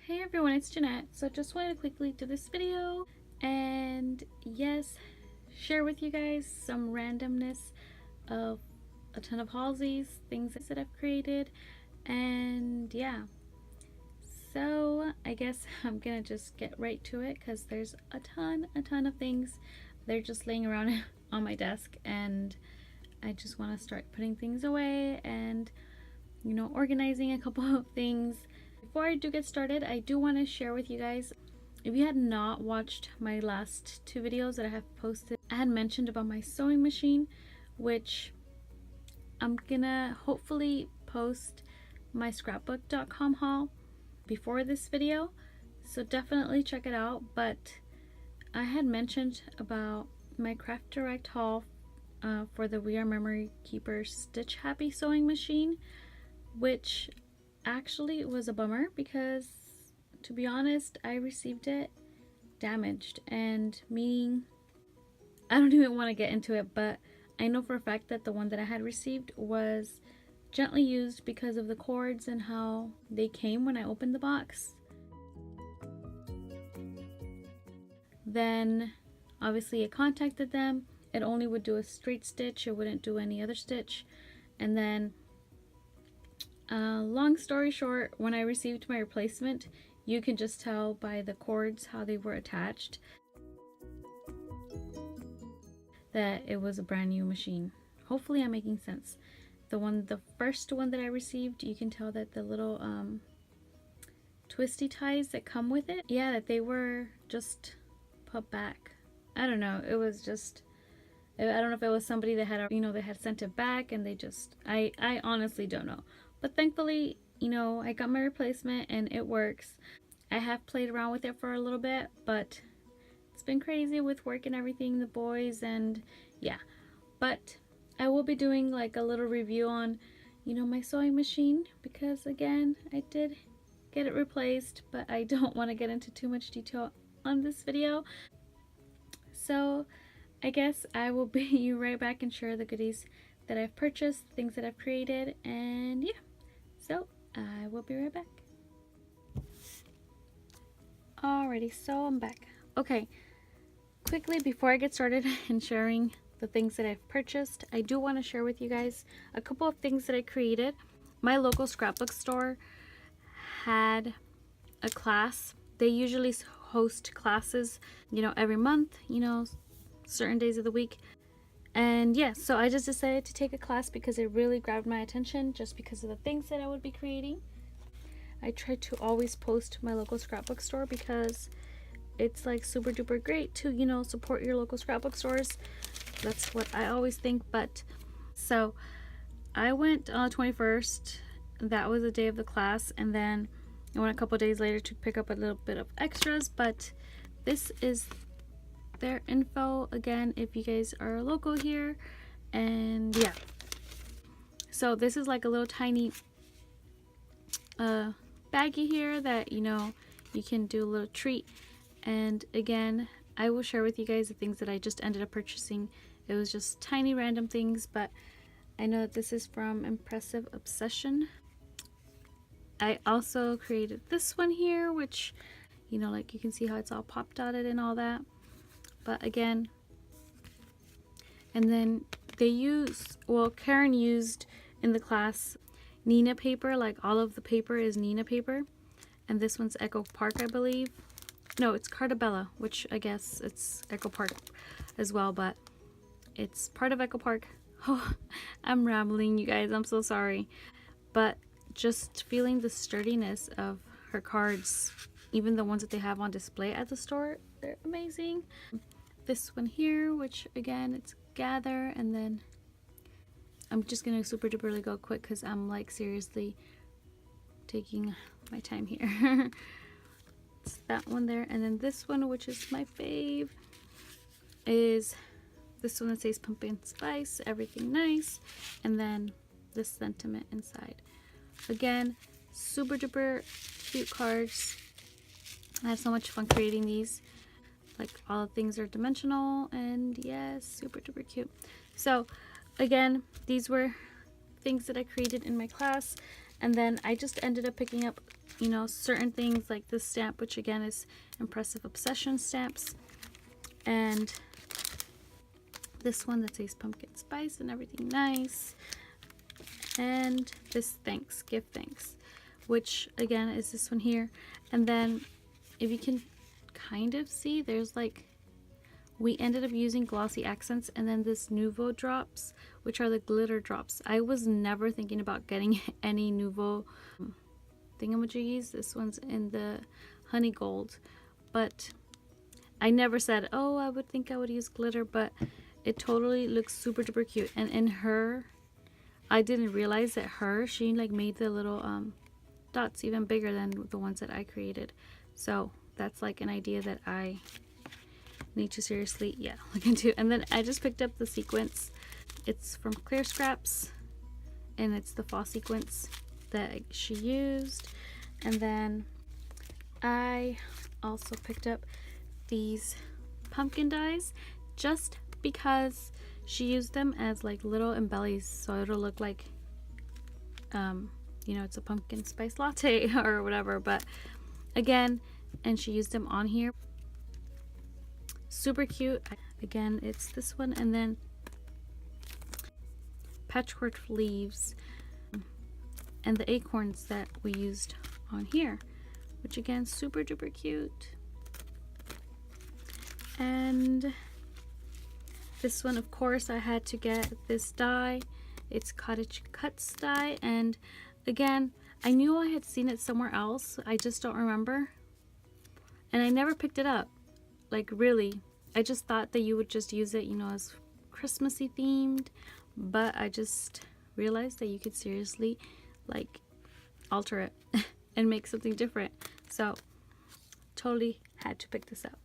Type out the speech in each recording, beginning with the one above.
Hey everyone, it's Jeanette. So just wanted to quickly do this video and yes, share with you guys some randomness of a ton of Haulsies, things that I've created, and yeah. So I guess I'm gonna just get right to it because there's a ton of things. They're just laying around on my desk and I just want to start putting things away and organizing a couple of things. Before I do get started, I do want to share with you guys, if you had not watched my last two videos that I have posted, I had mentioned about my sewing machine, which I'm gonna hopefully post my scrapbook.com haul before this video, so definitely check it out. But I had mentioned about my Craft Direct haul for the We Are Memory Keeper Stitch Happy sewing machine, which actually was a bummer because, to be honest, I received it damaged, and meaning I don't even want to get into it, but I know for a fact that the one that I had received was gently used because of the cords and how they came when I opened the box. Then obviously I contacted them. It only would do a straight stitch, it wouldn't do any other stitch. And then long story short, when I received my replacement, you can just tell by the cords how they were attached that it was a brand new machine. Hopefully I'm making sense. The first one that I received, you can tell that the little twisty ties that come with it, yeah, that they were just put back. I don't know, it was just, I don't know if it was somebody that had they had sent it back and they just, I honestly don't know. But thankfully, I got my replacement and it works. I have played around with it for a little bit, but it's been crazy with work and everything, the boys, and yeah. But I will be doing like a little review on, my sewing machine, because again, I did get it replaced, but I don't want to get into too much detail on this video. So I guess I will be right back and share the goodies that I've purchased, things that I've created, and yeah. So I will be right back. Alrighty, so I'm back. Okay, quickly before I get started in sharing the things that I've purchased, I do want to share with you guys a couple of things that I created. My local scrapbook store had a class. They usually host classes, every month, certain days of the week. And yeah, so I just decided to take a class because it really grabbed my attention just because of the things that I would be creating. I try to always post my local scrapbook store because it's like super duper great to, support your local scrapbook stores. That's what I always think. But so I went on the 21st. That was the day of the class, and then I went a couple days later to pick up a little bit of extras. But this is their info again if you guys are local here. And yeah, so this is like a little tiny baggie here that you can do a little treat. And again, I will share with you guys the things that I just ended up purchasing. It was just tiny random things, but I know that this is from Impressive Obsession. I also created this one here, which like you can see how it's all pop dotted and all that. But again, and then Karen used in the class Nina paper, like all of the paper is Nina paper. And this one's Echo Park, I believe. No, it's Cartabella, which I guess it's Echo Park as well, but it's part of Echo Park. Oh, I'm rambling, you guys, I'm so sorry. But just feeling the sturdiness of her cards, even the ones that they have on display at the store, they're amazing. This one here, which again, it's Gather, and then I'm just gonna super duperly go quick because I'm like seriously taking my time here. It's that one there, and then this one, which is my fave, is this one that says Pumpkin Spice, Everything Nice, and then this sentiment inside. Again, super duper cute cards. I had so much fun creating these. Like, all the things are dimensional, and yes, super duper cute. So again, these were things that I created in my class, and then I just ended up picking up you know, certain things like this stamp, which again is Impressive Obsession stamps, and this one that says pumpkin spice and everything nice, and this thanks, give thanks, which again is this one here. And then if you can kind of see, there's like, we ended up using glossy accents, and then this Nouveau drops, which are the glitter drops. I was never thinking about getting any Nouveau thingamajiggies. This one's in the honey gold, but I never said, oh, I would think I would use glitter, but it totally looks super duper cute. And in her, I didn't realize that she like made the little dots even bigger than the ones that I created. So that's like an idea that I need to seriously look into. And then I just picked up the sequence. It's from Clear Scraps, and it's the fall sequence that she used. And then I also picked up these pumpkin dies just because she used them as like little embellies, so it'll look like you know, it's a pumpkin spice latte or whatever. But again, and she used them on here, super cute. Again, it's this one, and then patchwork leaves and the acorns that we used on here, which again, super duper cute. And this one, of course, I had to get this die. It's Cottage Cuts die, and again, I knew I had seen it somewhere else, I just don't remember, and I never picked it up. Like, really, I just thought that you would just use it, you know, as Christmassy themed, but I just realized that you could seriously like alter it and make something different. So totally had to pick this up.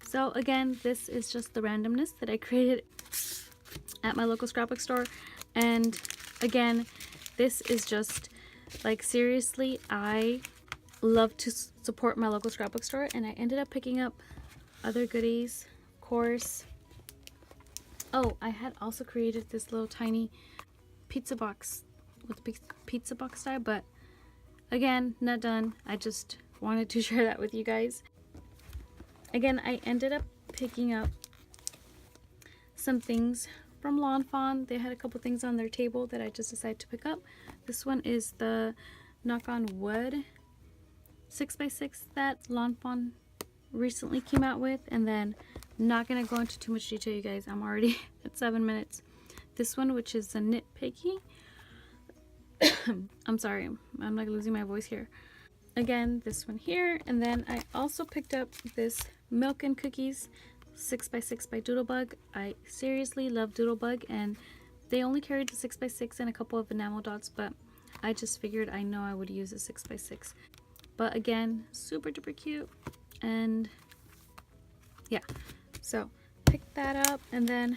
So again, this is just the randomness that I created at my local scrapbook store. And again, this is just like, seriously, I love to support my local scrapbook store, and I ended up picking up other goodies, of course. Oh, I had also created this little tiny pizza box with pizza box die, but again, not done. I just wanted to share that with you guys. Again, I ended up picking up some things from Lawn Fawn. They had a couple things on their table that I just decided to pick up. This one is the Knock on Wood 6x6 that Lawn Fawn recently came out with. And then, not gonna go into too much detail, you guys, I'm already at 7 minutes. This one, which is the Knit Piggy. I'm sorry, I'm like losing my voice here. Again, this one here. And then I also picked up this Milk and Cookies 6x6 by Doodlebug. I seriously love Doodlebug, and they only carried the 6x6 and a couple of enamel dots, but I just figured I know I would use a 6x6. But again, super duper cute. And yeah, so pick that up. And then,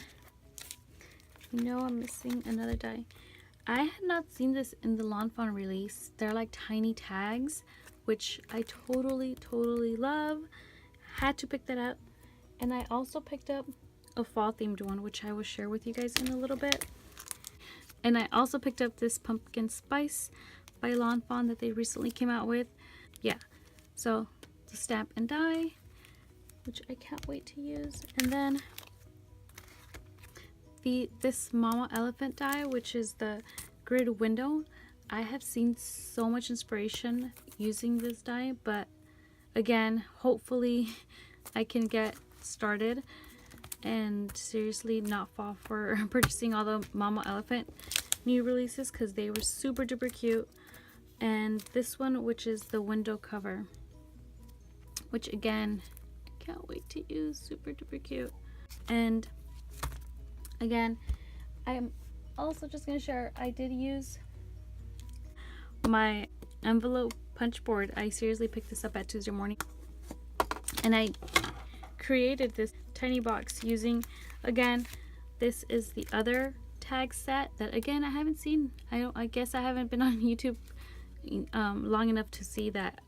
you know, I'm missing another die. I had not seen this in the Lawn Fawn release. They're like tiny tags, which I totally love. Had to pick that up. And I also picked up a fall themed one, which I will share with you guys in a little bit. And I also picked up this Pumpkin Spice by Lawn Fawn that they recently came out with. Yeah, so the stamp and die, which I can't wait to use. And then this Mama Elephant die, which is the grid window. I have seen so much inspiration using this die, but again, hopefully I can get started and seriously not fall for purchasing all the Mama Elephant new releases, because they were super duper cute. And this one, which is the window cover, which again, can't wait to use, super duper cute. And again, I'm also just gonna share, I did use my envelope punch board. I seriously picked this up at Tuesday morning, and I created this tiny box using, again, this is the other tag set that, again, I haven't seen. I guess I haven't been on YouTube long enough to see that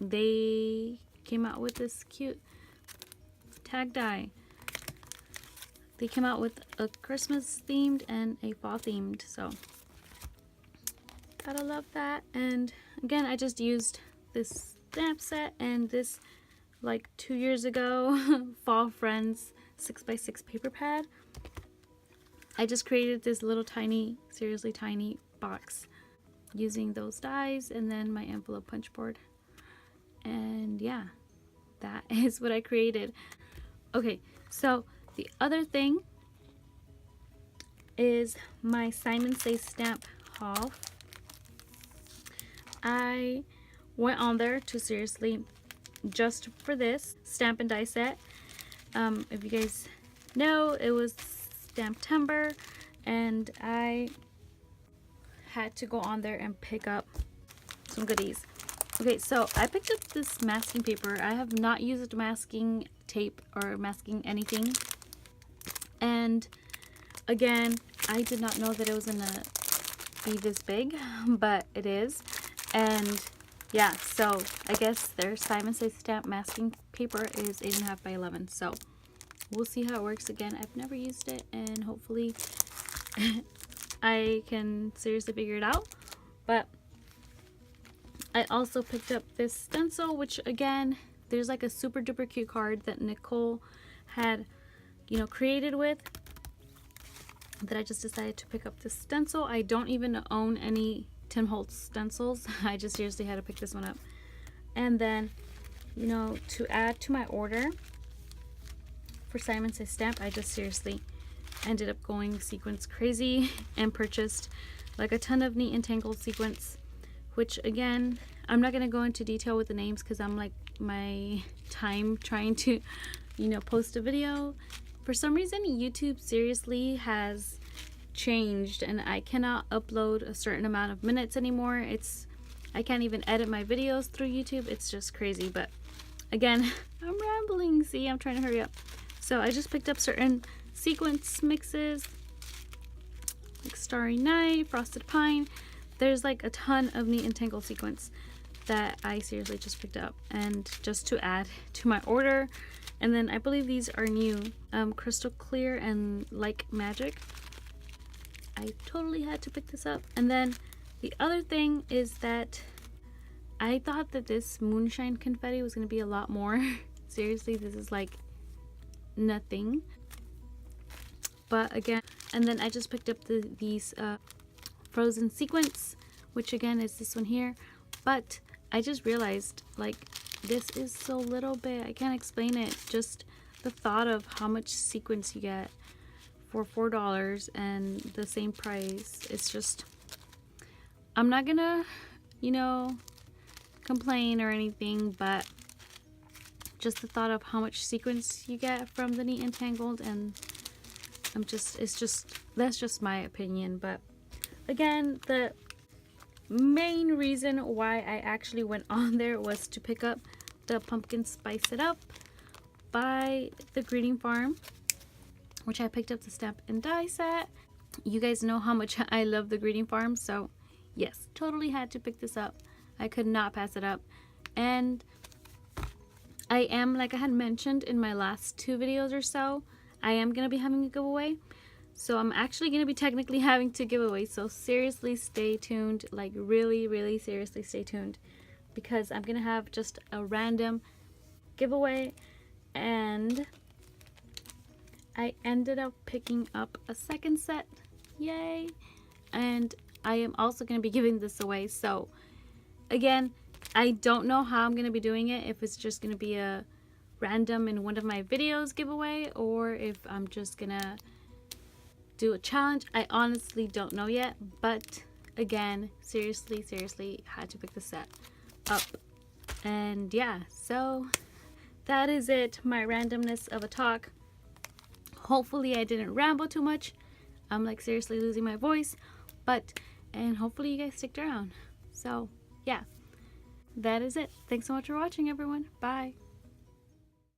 they came out with this cute tag die. They came out with a Christmas themed and a fall themed, so gotta love that. And again, I just used this stamp set and this like 2 years ago Fall Friends 6x6 paper pad. I just created this little tiny, seriously tiny box using those dies and then my envelope punch board. And yeah, that is what I created. Okay, so the other thing is my Simon Says stamp haul. I went on there to seriously just for this stamp and die set. If you guys know, it was Stamptember and I had to go on there and pick up some goodies. Okay, so I picked up this masking paper. I have not used masking tape or masking anything, and again, I did not know that it was gonna be this big, but it is. And yeah, so I guess their Simon Says stamp masking paper is 8.5 by 11, so we'll see how it works. Again, I've never used it, and hopefully I can seriously figure it out. But I also picked up this stencil, which again, there's like a super duper cute card that Nicole had, you know, created with, that I just decided to pick up this stencil. I don't even own any Tim Holtz stencils. I just seriously had to pick this one up. And then, you know, to add to my order for Simon Says stamp, I just seriously ended up going sequence crazy and purchased like a ton of neat and tangled sequence, which again, I'm not going to go into detail with the names because I'm like my time trying to, you know, post a video. For some reason, YouTube seriously has changed and I cannot upload a certain amount of minutes anymore. I can't even edit my videos through YouTube. It's just crazy. But again, I'm rambling. See, I'm trying to hurry up. So I just picked up certain sequence mixes like Starry Night, Frosted Pine. There's like a ton of neat and tangled sequence that I seriously just picked up and just to add to my order. And then I believe these are new, Crystal Clear and Like Magic. I totally had to pick this up. And then the other thing is that I thought that this moonshine confetti was going to be a lot more. Seriously, this is like nothing. But again, and then I just picked up these frozen sequence, which again is this one here. But I just realized, like, this is so little bit. I can't explain it. Just the thought of how much sequence you get for $4 and the same price. It's just, I'm not gonna, you know, complain or anything, but just the thought of how much sequence you get from the neat and tangled, and that's just my opinion. But again, the main reason why I actually went on there was to pick up the Pumpkin Spice It Up by the Greeting Farm, which I picked up the stamp and die set. You guys know how much I love the Greeting Farm, so yes, totally had to pick this up. I could not pass it up. And I am, like I had mentioned in my last 2 videos or so, I am going to be having a giveaway. So I'm actually going to be technically having 2 giveaways. So seriously stay tuned. Like really, really seriously stay tuned. Because I'm going to have just a random giveaway. And I ended up picking up a second set. Yay! And I am also going to be giving this away. So again, I don't know how I'm going to be doing it. If it's just going to be a random in one of my videos giveaway, or if I'm just going to do a challenge. I honestly don't know yet, but again, seriously had to pick the set up. And yeah, so that is it, my randomness of a talk. Hopefully I didn't ramble too much. I'm like seriously losing my voice, and hopefully you guys stick around. So yeah, that is it. Thanks so much for watching, everyone. Bye.